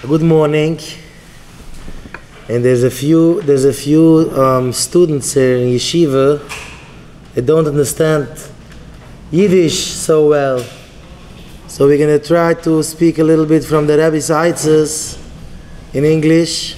Good morning. And there's a few students here in yeshiva that don't understand Yiddish so well. So we're going to try to speak a little bit from the Rebbe's Eitzes in English,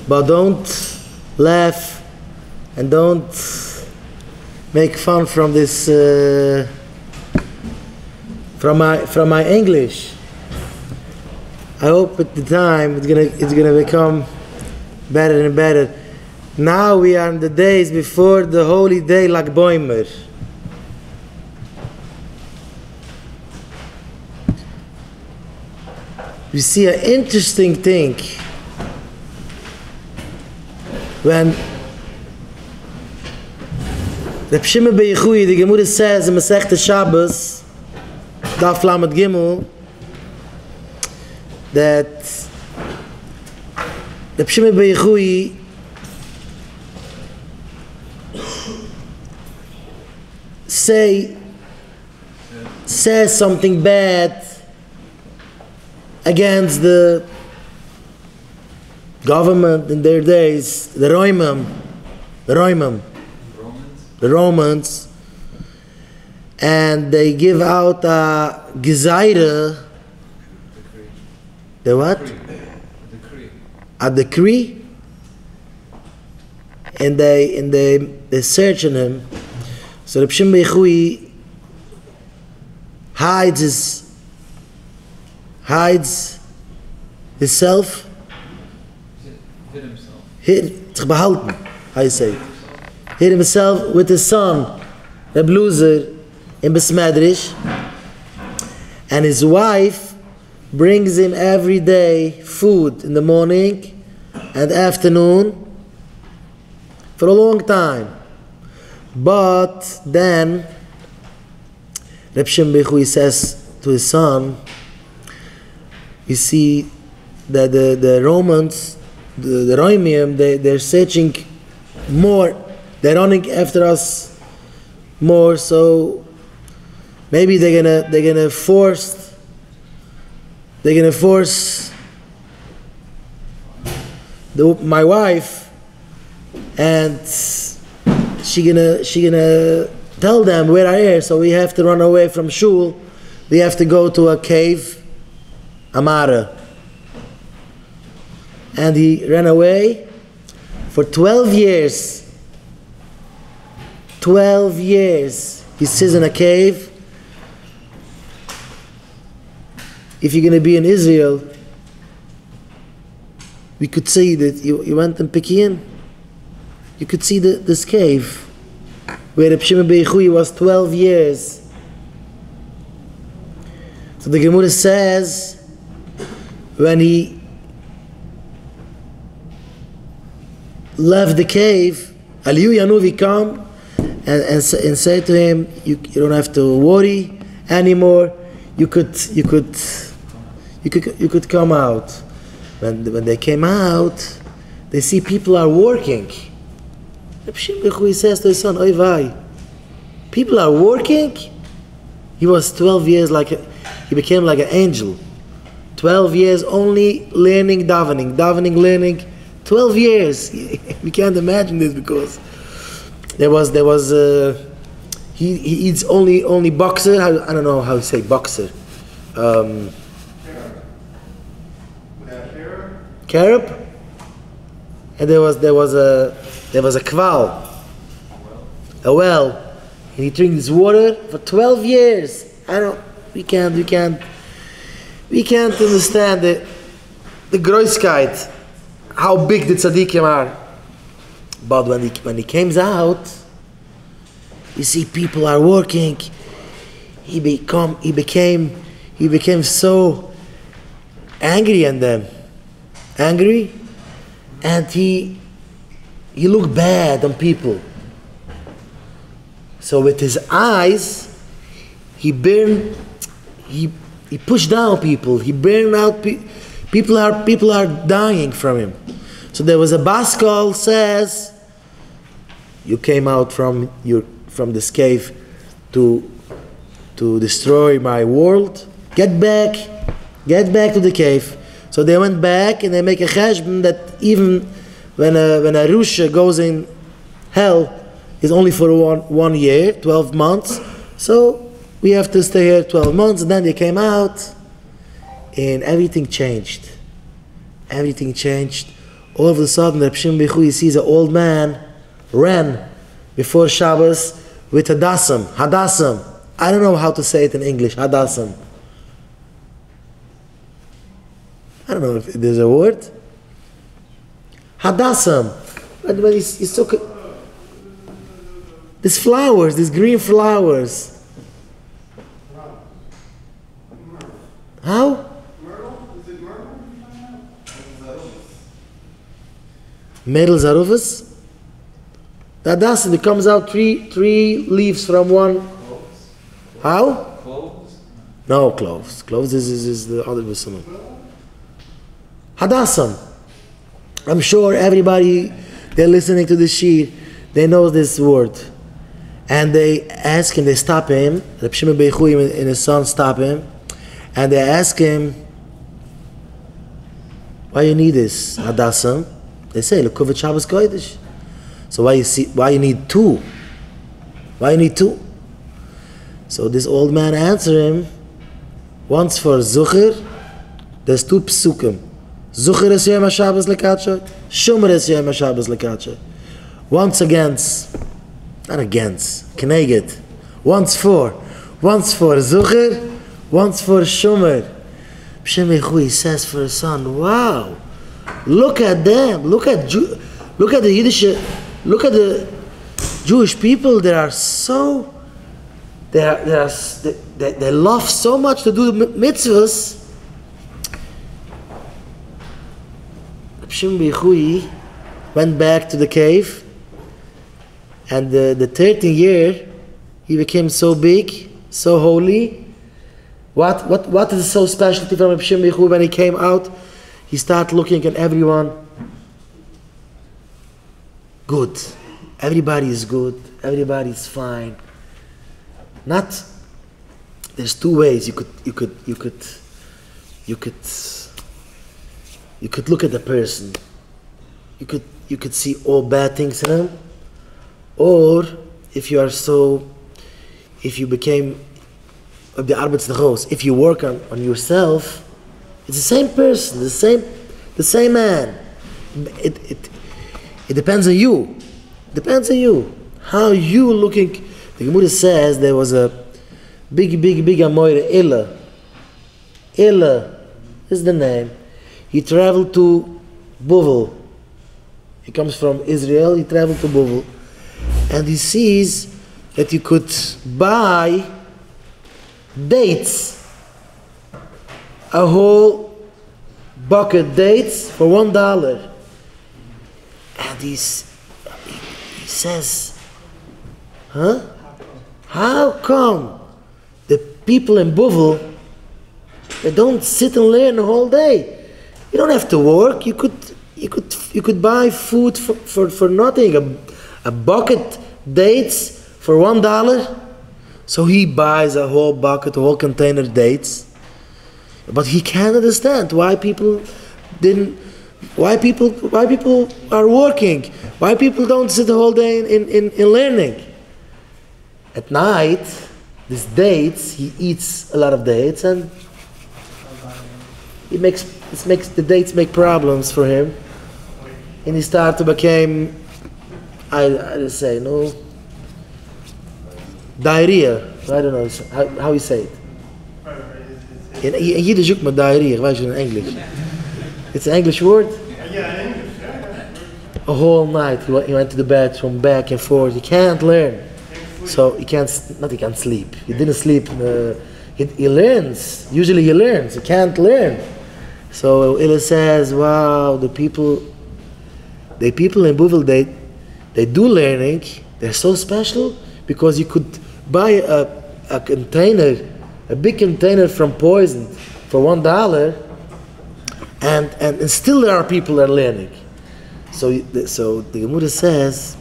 but don't laugh and don't make fun from this from my English. I hope at the time it's gonna become better and better. Now we are in the days before the holy day Lag Boimer. We see an interesting thing when Reb Shimon ben Yechui, the Gemara says in Masechta Shabbos, Daf Lamed Gimel, that Reb Shimon ben Yechui says something bad against the government in their days, the Romans, and they give out a Gezeire. The what? A decree. And they search on him. So Reb Shimon ben Yechui hides himself. Hid himself with his son, Reb Lozer, in Besmedrish, and his wife brings him every day food in the morning and afternoon for a long time. But then Reb Shimon ben Yechui says to his son, you see that the Romans, the Romium, they're searching more, they're running after us more, so maybe they're gonna force my wife, and she gonna tell them where I am. So we have to run away from shul. We have to go to a cave, Amara. And he ran away for 12 years. 12 years. He sits in a cave. If you're going to be in Israel, we could see that you went in Pekin. You could see this cave where Reb Shimon ben Yechui was 12 years. So the Gemara says, when he left the cave, Aliyu Yanuvi come and say to him, you don't have to worry anymore. You could come out. When they came out, they see people are working. Reb Shimon ben Yechui says to his son, Oy vay, people are working? He was 12 years he became like an angel. 12 years only learning davening, learning. 12 years. We can't imagine this, because he eats only boxer. I don't know how to say boxer. Carob. And there was a kval, a well, and he drinks this water for 12 years. We can't understand the Großkeit, how big the tzaddikim are. But when he comes out, you see people are working. He became so angry at them, and he looked bad on people. So with his eyes, he pushed down people. He burned out people are dying from him. So there was a Baskal says, you came out from this cave to destroy my world. Get back to the cave. So they went back and they make a cheshbon that even when a Rusha goes in hell, is only for one year, 12 months. So we have to stay here 12 months. And then they came out and everything changed. Everything changed. All of a sudden, Reb Shimon bar Yochai sees an old man ran before Shabbos with Hadassam. Hadassam. I don't know how to say it in English. Hadassam. I don't know if there's a word. Hadassam. When he's so... These flowers, these green flowers. How? Myrtle Zarufus? The Hadassam, it comes out three leaves from one. How? Cloves? No, cloves. Cloves is the other Visama. Hadassam. I'm sure everybody, they're listening to this sheet, they know this word. And they ask him, they stop him, Reb Shimon bar Yochai and his son stop him, and they ask him, why you need this, Hadassam? They say, L'kuvet Shabbos Kodesh. So why you need two? Why you need two? So this old man answered him, once for Zucher, there's two psukim. Zucher es Yom HaShabbos Lekatsha, Shomer es Yom HaShabbos Lekatsha. Once against, not against, Keneged. Once for Zucher, once for Shomer. Shimon bar Yochai says for his son, wow, look at them, look at the Yiddish, look at the Jewish people. They are so, they love so much to do mitzvahs. Shimon bar Yochai went back to the cave, and the 13th year he became so big, so holy. What is so special from Shimon bar Yochai when he came out? He started looking at everyone. Good. Everybody is good. Everybody is fine. Not. There's two ways you could look at the person. You could see all bad things in him, or if you became of the Arbeitsnachos, if you work on yourself, it's the same person, the same man. It depends on you. Depends on you. How you looking. The Gemara says there was a big Amoyre, Illa. Illa is the name. He traveled to Bovel. He comes from Israel, he traveled to Bovel. And he sees that you could buy dates, a whole bucket dates for $1. And he says, huh? How come the people in Bovel, they don't sit and learn the whole day? You don't have to work. You could buy food for nothing. A bucket dates for $1. So he buys a whole bucket, a whole container dates. But he can't understand why people are working. Why people don't sit the whole day in learning. At night, these dates, he eats a lot of dates, and the dates make problems for him. And he started to become, I just say, no, diarrhea. I don't know how you say it. In Yiddish, diarrhea, weiß ich in English. It's an English word? Yeah, in English, yeah. A whole night he went to the bathroom, back and forth. He can't learn. So he can't sleep. He didn't sleep. He learns. Usually he learns. He can't learn. So Illa says, wow, the people in Bovel, they do learning. They're so special because you could buy a container, a big container from Poison for $1, and still there are people that are learning. So the Gemara says,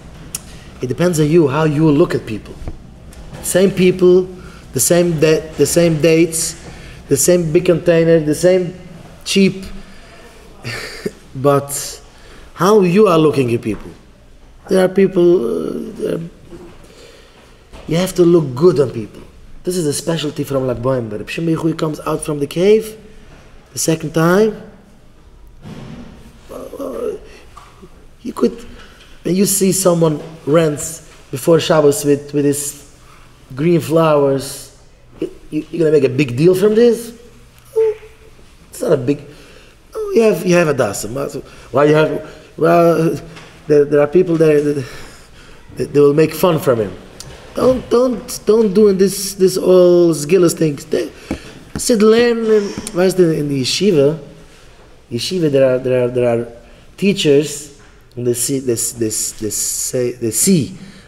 it depends on you, how you look at people. Same people, the same dates, the same big container, the same cheap but how you are looking at people. There are people, you have to look good on people. This is a specialty from Lag Boimber. Reb Shimon Bar Yochai comes out from the cave the second time. You could, when you see someone rents before Shabbos with his green flowers, you're gonna make a big deal from this? It's not a big. You have a dasim. Why you have? Well, there are people there that they will make fun from him. Don't do this all skillless things. Sit learn in the yeshiva. There are teachers, and they see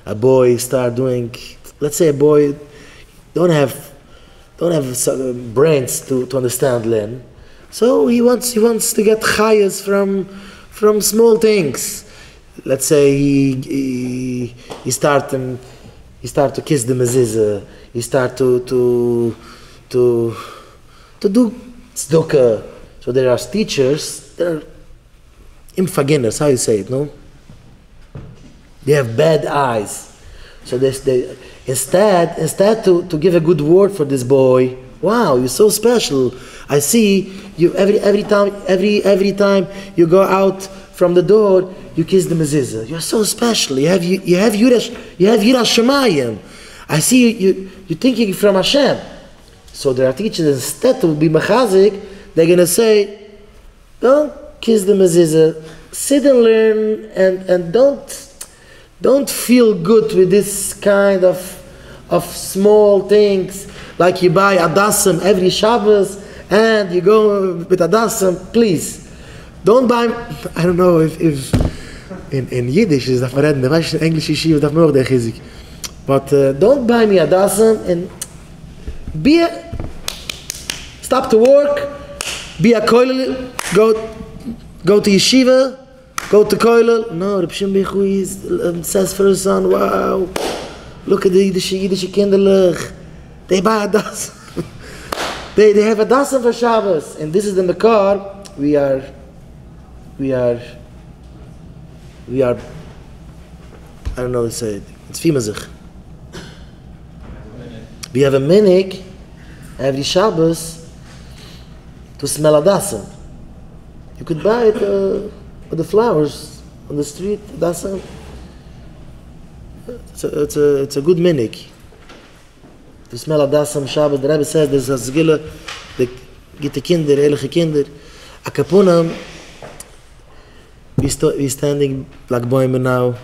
a boy start doing. Let's say a boy don't have brains to understand learn. So he wants to get chayas from small things. Let's say he start to kiss the mezuzah. He start to do tzedakah. So there are teachers. There are infaginers. How you say it? No. They have bad eyes. So they instead to give a good word for this boy. Wow, you're so special. I see you every time you go out from the door, you kiss the mezuzah. You're so special. You have Yiras Shemayim. I see you're thinking from Hashem. So there are teachers, instead to be mechazik, they're gonna say, don't kiss the mezuzah. Sit and learn, and don't feel good with this kind of small things, like you buy Adasim every Shabbos and you go with Adasim. Please, don't buy. I don't know if in Yiddish is that in English yeshiva that more chizik. But don't buy me Adasim and stop to work, be a koilel, go to yeshiva, go to koilel. No, Reb Shimon Bar Yochai says for his son, wow, look at the Yiddish kinderlich. They buy Adasim. they have Adasim for Shabbos, and this is the Mekar. We are. I don't know how to say it. It's Fimazich. We have a minik every Shabbos to smell Adasim. You could buy it with the flowers on the street. Adasim. It's a good minik. To smell Adasim Shabbos. The Rebbe says there's a zgila, the gite kinder, ehrliche kinder. A kapunam, we standing like Boimer now.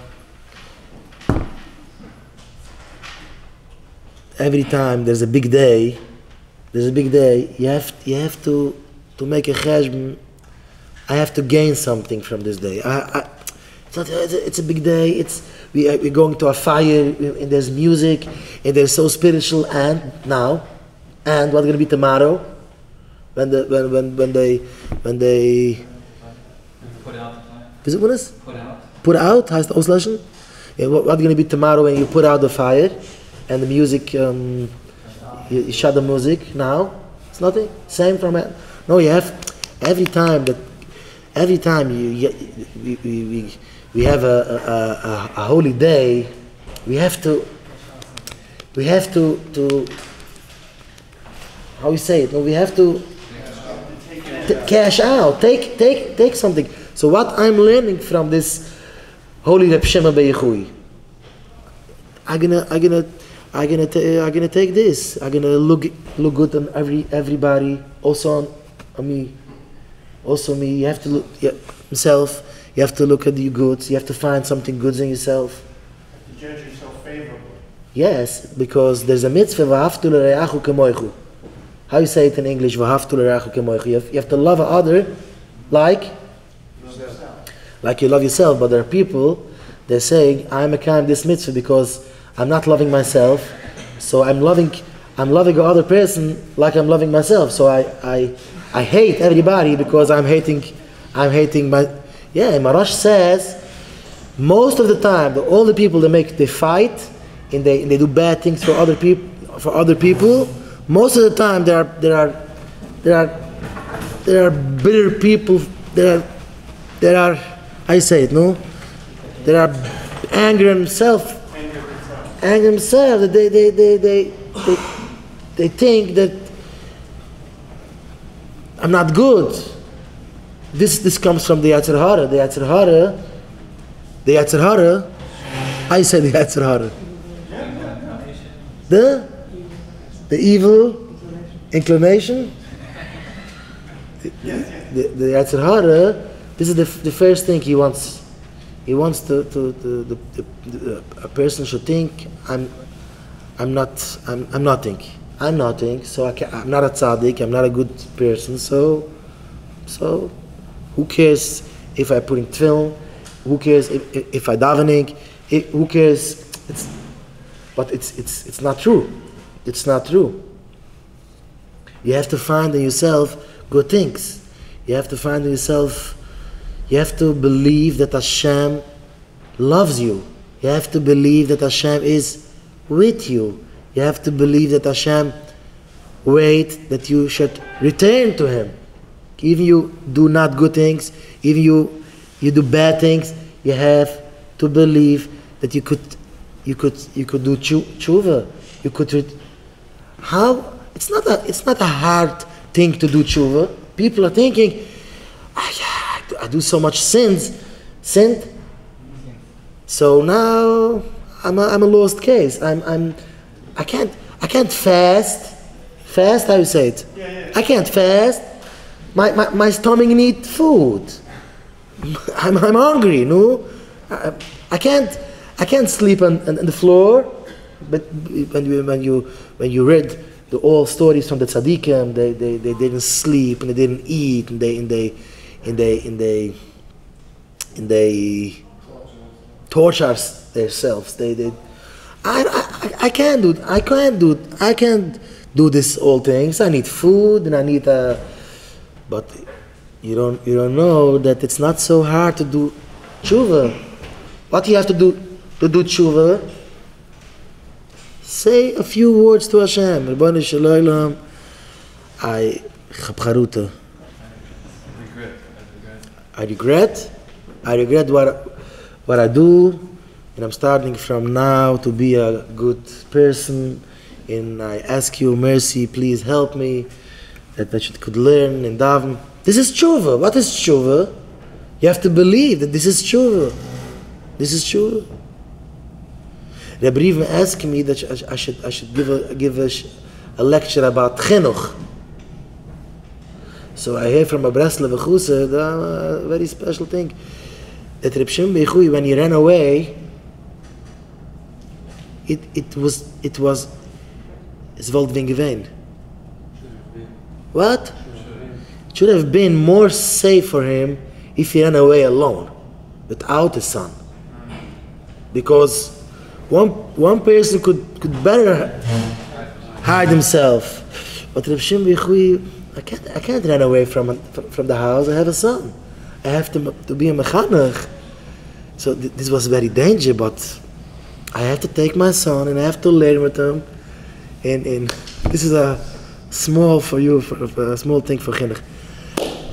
Every time there's a big day, you have to make a cheshbon. I have to gain something from this day. It's a big day. We're going to a fire, and there's music, and they're so spiritual. And what's going to be tomorrow? When they put out the fire. Is it what is? Put out. Put out heißt auslöschen. Yeah, what's going to be tomorrow when you put out the fire, and the music? You shut the music now. It's nothing. Same from it. No, you have every time we have a holy day, we have to how we say it? No, we have to cash out, take something. So what I'm learning from this holy Reb Shimon Bar Yochai, I'm gonna take this. I'm gonna look good on everybody, also on me. Also me. You have to look himself. You have to look at your goods. You have to find something good in yourself. To judge yourself favorably. Yes, because there's a mitzvah, v'ahavtu l'reachu kemoichu. How you say it in English, v'ahavtu l'reachu kemoichu? You have to love another like you love yourself. But there are people, they're saying, I'm a kind of this mitzvah because I'm not loving myself, so I'm loving another person like I'm loving myself. So I hate everybody because I'm hating my. Yeah, Marash says most of the time all the people they fight and they do bad things for other people. Most of the time there are bitter people. there are, I say it, no? There are anger in himself. Anger himself. That they think that I'm not good. This comes from the Yetzer Hara. The Yetzer Hara, I say the Yetzer Hara. The evil inclination. The Yetzer Hara, this is the first thing he wants. He wants a person should think I'm nothing. I'm nothing. So I'm not a tzaddik. I'm not a good person. So who cares if I put in tefillin? Who cares if I davening? Who cares? But it's not true. It's not true. You have to find in yourself good things. You have to find in yourself. You have to believe that Hashem loves you. You have to believe that Hashem is with you. You have to believe that Hashem that you should return to Him. Even you do not good things, even you do bad things, you have to believe that you could do tshuva. You could how? It's not a hard thing to do tshuva. People are thinking, I do so much sin. So now I'm a lost case. I can't fast. Fast, how you say it? Yeah. I can't fast. My stomach needs food. I'm hungry. No, I can't sleep on the floor. But when you read the old stories from the tzaddikim, they didn't sleep and they didn't eat and they torture themselves. I can't do this all things. I need food and I need but you don't know that it's not so hard to do tshuva. What you have to do tshuva? Say a few words to Hashem. Ribono shel olam, I regret what I do, and I'm starting from now to be a good person. And I ask you mercy, please help me, that I could learn and daven. This is tshuva. What is tshuva? You have to believe that this is tshuva. This is tshuva. Rabbi Rivma asked me that I should give a lecture about chinuch. So I hear from a Breslev Chusser a very special thing, that Reb Shimon bar Yochai, when he ran away, it was es wollte wen gewesen. What? It should have been more safe for him if he ran away alone, without his son. Because one person could better hide himself. But Reb Shimon bar Yochai, I can't run away from the house. I have a son. I have to be a mechanech. So this was very dangerous, but I have to take my son and I have to learn with him. And this is a small for you, a small thing for chinuch.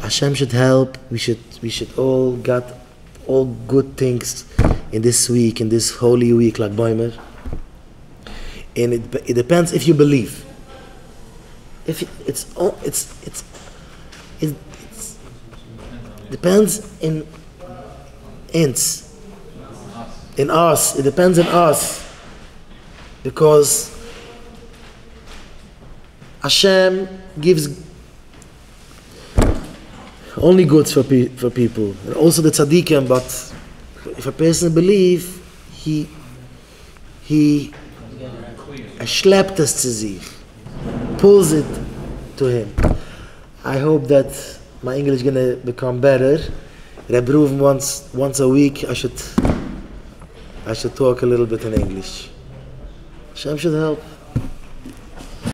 Hashem should help. We should all get all good things in this week, in this holy week, like Boimer. And it depends if you believe. If it depends in us. It depends on us, because Hashem gives only goods for people, and also the tzaddikim. But if a person believes, he schleppt es zu sich, pulls it to him. I hope that my English is gonna become better. Rebbe Reuven once a week I should talk a little bit in English. Hashem should help.